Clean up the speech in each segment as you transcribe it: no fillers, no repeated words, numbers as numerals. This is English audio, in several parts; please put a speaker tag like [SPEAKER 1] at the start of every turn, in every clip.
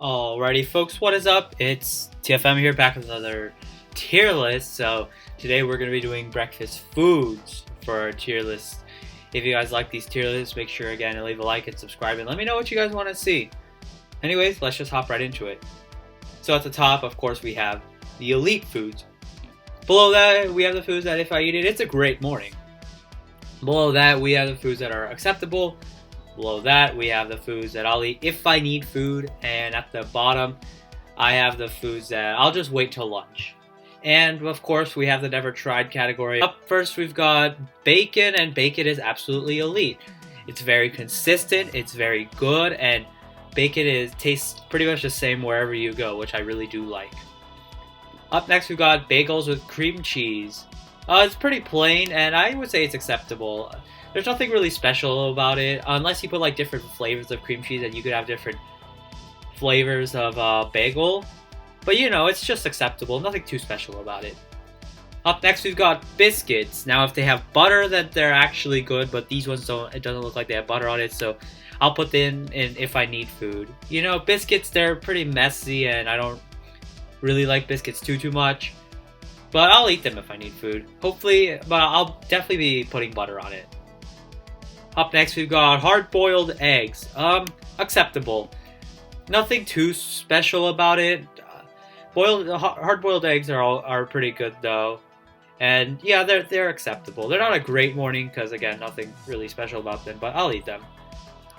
[SPEAKER 1] Alrighty, folks, what is up? It's TFM here, back with another tier list. So today we're going to be doing breakfast foods for our tier list. If you guys like these tier lists, make sure again to leave a like and subscribe and let me know what you guys want to see. Anyways, let's just hop right into it. So at the top, of course, we have the elite foods. Below that, we have the foods that if I eat it, it's a great morning. Below that, we have the foods that are acceptable. Below that, we have the foods that I'll eat if I need food. And at the bottom, I have the foods that I'll just wait till lunch. And of course, we have the never tried category. Up first, we've got bacon, and bacon is absolutely elite. It's very consistent, it's very good, and bacon tastes pretty much the same wherever you go, which I really do like. Up next, we've got bagels with cream cheese. It's pretty plain, and I would say it's acceptable. There's nothing really special about it, unless you put like different flavors of cream cheese, and you could have different flavors of bagel. But you know, it's just acceptable, nothing too special about it. Up next, we've got biscuits. Now, if they have butter, then they're actually good, but these ones don't. It doesn't look like they have butter on it, so I'll put them in if I need food. You know, biscuits, they're pretty messy, and I don't really like biscuits too much. But I'll eat them if I need food. Hopefully, but I'll definitely be putting butter on it. Up next, we've got hard-boiled eggs. Acceptable. Nothing too special about it. Hard-boiled eggs are pretty good though, and yeah, they're acceptable. They're not a great morning because again, nothing really special about them, but I'll eat them.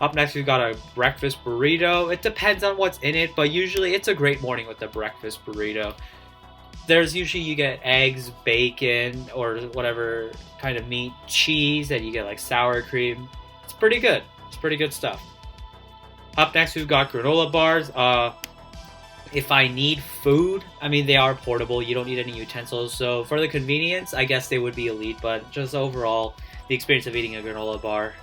[SPEAKER 1] Up next, we've got a breakfast burrito. It depends on what's in it, but usually it's a great morning with the breakfast burrito. There's usually you get eggs, bacon, or whatever kind of meat, cheese, and you get like sour cream. It's pretty good. It's pretty good stuff. Up next, we've got granola bars. If I need food, I mean, they are portable. You don't need any utensils. So for the convenience, I guess they would be elite. But just overall, the experience of eating a granola bar.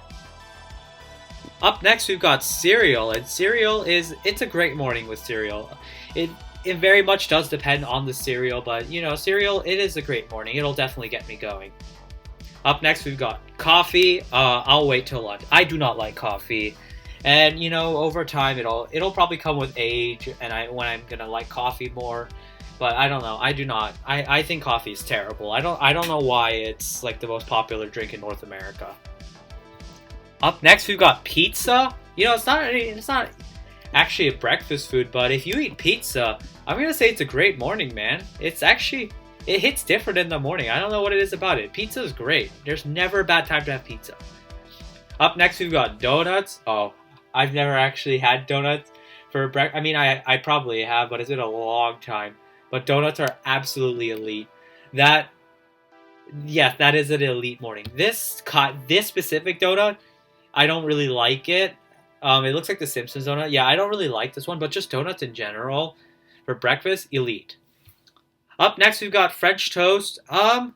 [SPEAKER 1] Up next, we've got cereal. And cereal it's a great morning with cereal. It very much does depend on the cereal. But, you know, cereal, it is a great morning. It'll definitely get me going. Up next, we've got coffee. I'll wait till lunch. I do not like coffee. And you know, over time, it'll probably come with age, and when I'm gonna like coffee more. But I don't know. I do not. I think coffee is terrible. I don't know why it's like the most popular drink in North America. Up next, we've got pizza. You know, it's not actually a breakfast food, but if you eat pizza, I'm gonna say it's a great morning, man. It hits different in the morning. I don't know what it is about it. Pizza is great. There's never a bad time to have pizza. Up next, we've got donuts. Oh, I've never actually had donuts for breakfast. I mean, I probably have, but it's been a long time. But donuts are absolutely elite. That is an elite morning. This specific donut, I don't really like it. It looks like the Simpsons donut. Yeah, I don't really like this one, but just donuts in general for breakfast, elite. Up next, we've got French toast. I'd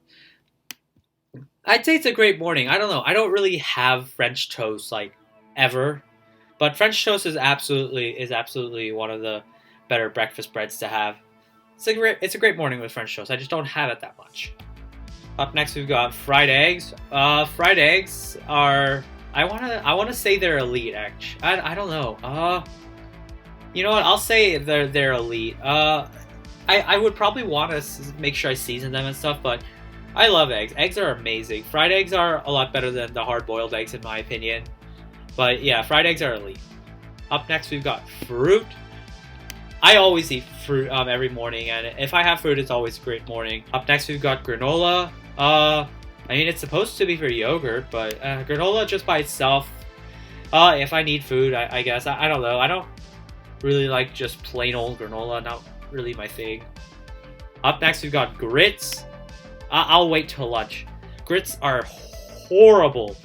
[SPEAKER 1] say it's a great morning. I don't know. I don't really have French toast like ever. But French toast is absolutely one of the better breakfast breads to have. It's a great morning with French toast. I just don't have it that much. Up next, we've got fried eggs. Fried eggs are I wanna say they're elite. Actually, I don't know. You know what? I'll say they're elite. I would probably want to make sure I season them and stuff, but I love eggs. Eggs are amazing. Fried eggs are a lot better than the hard-boiled eggs in my opinion. But yeah, fried eggs are elite. Up next, we've got fruit. I always eat fruit every morning, and if I have fruit, it's always a great morning. Up next, we've got granola. I mean, it's supposed to be for yogurt, but granola just by itself, if I need food, I guess. I don't know. I don't really like just plain old granola. Not really my thing. Up next, we've got grits. I'll wait till lunch. Grits are horrible.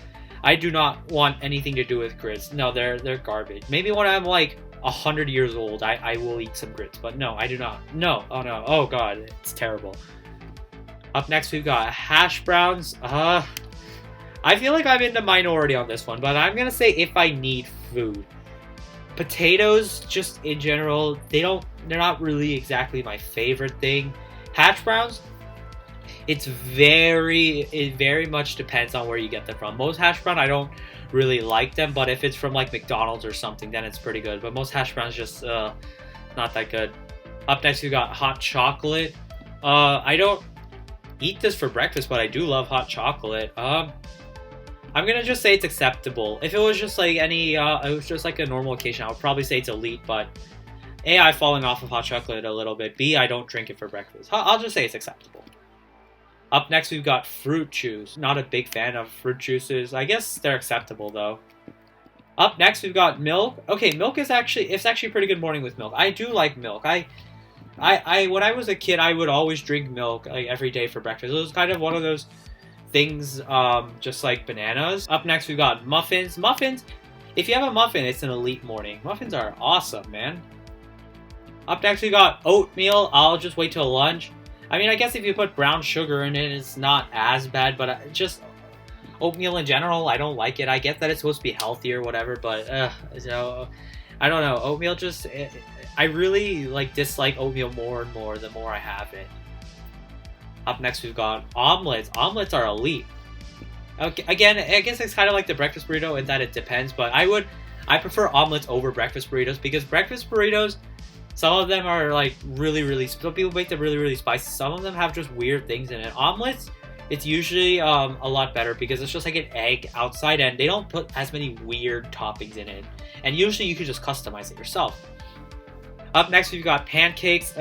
[SPEAKER 1] I do not want anything to do with grits. No, they're garbage. Maybe when I'm like 100 years old, I will eat some grits. But no, I do not. No. Oh no. Oh god, it's terrible. Up next, we've got hash browns. I feel like I'm in the minority on this one, but I'm gonna say if I need food. Potatoes, just in general, they're not really exactly my favorite thing. Hash browns, it very much depends on where you get them from. Most hash brown, I don't really like them, but if it's from like McDonald's or something, then it's pretty good. But most hash browns just not that good. Up next, we got hot chocolate. I don't eat this for breakfast, but I do love hot chocolate. I'm gonna just say it's acceptable. If it was just like it was just like a normal occasion, I would probably say it's elite, but A, I've fallen off of hot chocolate a little bit. B, I don't drink it for breakfast. I'll just say it's acceptable. Up next, we've got fruit juice. Not a big fan of fruit juices. I guess they're acceptable, though. Up next, we've got milk. Okay, milk is actually a pretty good morning with milk. I do like milk. I when I was a kid, I would always drink milk like every day for breakfast. It was kind of one of those things, just like bananas. Up next, we've got muffins. Muffins, if you have a muffin, it's an elite morning. Muffins are awesome, man. Up next, we got oatmeal. I'll just wait till lunch. I mean, I guess if you put brown sugar in it, it's not as bad, but just oatmeal in general, I don't like it. I get that it's supposed to be healthy or whatever, but so I don't know. Oatmeal just, I really like dislike oatmeal more and more the more I have it. Up next, we've got omelets. Omelets are elite. Okay, again, I guess it's kind of like the breakfast burrito in that it depends, but I prefer omelets over breakfast burritos because breakfast burritos, some of them are like really, some people make them really spicy. Some of them have just weird things in it. Omelets, it's usually a lot better because it's just like an egg outside and they don't put as many weird toppings in it. And usually you can just customize it yourself. Up next, we've got pancakes.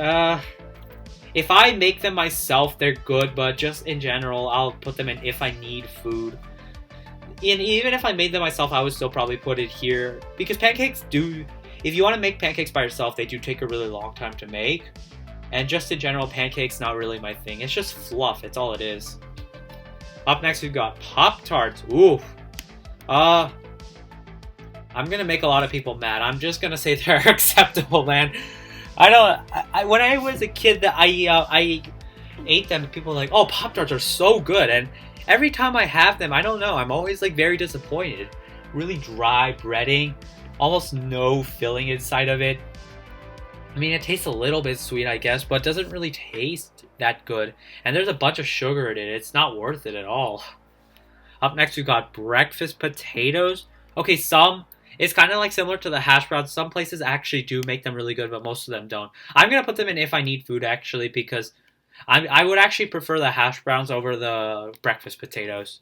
[SPEAKER 1] If I make them myself, they're good, but just in general, I'll put them in if I need food. And even if I made them myself, I would still probably put it here because pancakes do, if you want to make pancakes by yourself, they do take a really long time to make. And just in general, pancakes not really my thing. It's just fluff. It's all it is. Up next, we've got Pop-Tarts. Ooh. I'm gonna make a lot of people mad. I'm just gonna say they're acceptable, man. When I was a kid, that I ate them, people were like, "Oh, Pop-Tarts are so good." And every time I have them, I don't know, I'm always like very disappointed. Really dry breading, almost no filling inside of it. I mean, it tastes a little bit sweet, I guess, but doesn't really taste that good. And there's a bunch of sugar in it. It's not worth it at all. Up next, we've got breakfast potatoes. Okay, it's kind of like similar to the hash browns. Some places actually do make them really good, but most of them don't. I'm going to put them in if I need food, actually, because I would actually prefer the hash browns over the breakfast potatoes.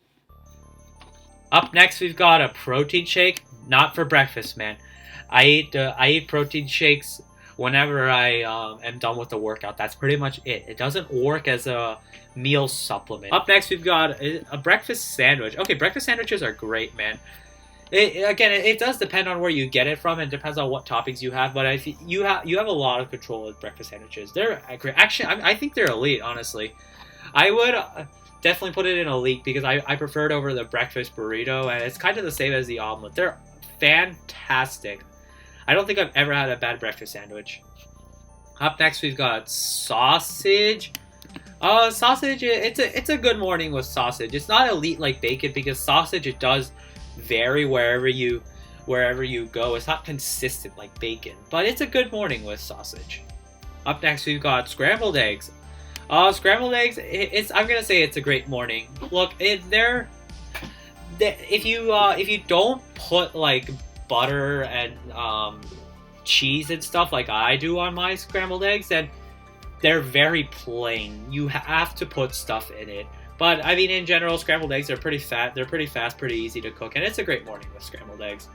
[SPEAKER 1] Up next, we've got a protein shake. Not for breakfast, man. I eat protein shakes whenever I am done with the workout. That's pretty much it. It doesn't work as a meal supplement. Up next, we've got a breakfast sandwich. Okay, breakfast sandwiches are great, man. It does depend on where you get it from, and it depends on what toppings you have. But you have a lot of control with breakfast sandwiches. They're great. Actually, I think they're elite. Honestly, I would definitely put it in elite because I prefer it over the breakfast burrito, and it's kind of the same as the omelet. They're fantastic. I don't think I've ever had a bad breakfast sandwich. Up next, we've got sausage. Sausage, it's a good morning with sausage. It's not elite like bacon because sausage, it does vary wherever you go. It's not consistent like bacon, but it's a good morning with sausage. Up next, we've got scrambled eggs. Scrambled eggs, I'm gonna say it's a great morning. Look, if you don't put like butter and cheese and stuff like I do on my scrambled eggs, then they're very plain. You have to put stuff in it. But I mean, in general, scrambled eggs are pretty fat. They're pretty fast, pretty easy to cook, and it's a great morning with scrambled eggs.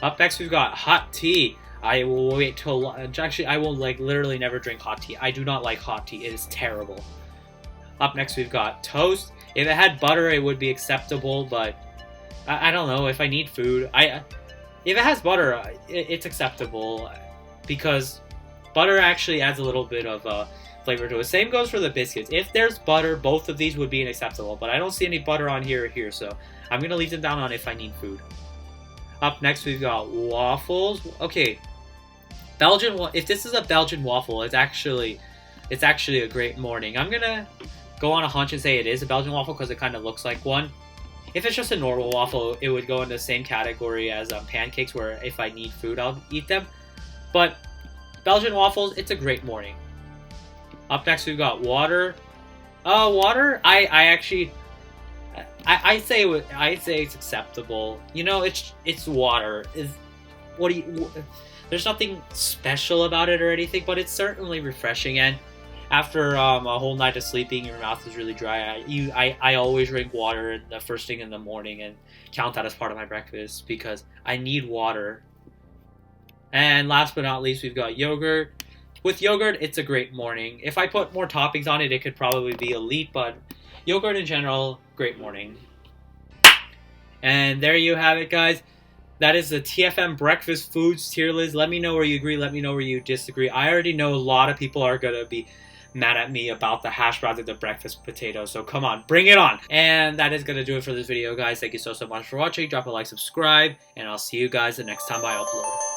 [SPEAKER 1] Up next, we've got hot tea. I will wait till lunch. Actually, I will like literally never drink hot tea. I do not like hot tea. It is terrible. Up next, we've got toast. If it had butter, it would be acceptable, but I don't know. If I need food, if it has butter, it's acceptable because butter actually adds a little bit of flavor to it. Same goes for the biscuits. If there's butter, both of these would be acceptable, but I don't see any butter on here or here, so I'm going to leave them down on if I need food. Up next, we've got waffles. Okay, if this is a Belgian waffle, it's actually a great morning. I'm going to go on a hunch and say it is a Belgian waffle because it kind of looks like one. If it's just a normal waffle, it would go in the same category as pancakes, where if I need food, I'll eat them. But Belgian waffles, it's a great morning. Up next, we've got water. Water, I say it's acceptable. You know, it's water. There's nothing special about it or anything, but it's certainly refreshing. And after a whole night of sleeping, your mouth is really dry. I always drink water the first thing in the morning and count that as part of my breakfast because I need water. And last but not least, we've got yogurt. With yogurt, it's a great morning. If I put more toppings on it, it could probably be elite, but yogurt in general, great morning. And there you have it, guys. That is the TFM breakfast foods tier list. Let me know where you agree. Let me know where you disagree. I already know a lot of people are going to be mad at me about the hash browns and the breakfast potatoes. So come on, bring it on. And that is going to do it for this video, guys. Thank you so much for watching. Drop a like, subscribe, and I'll see you guys the next time I upload.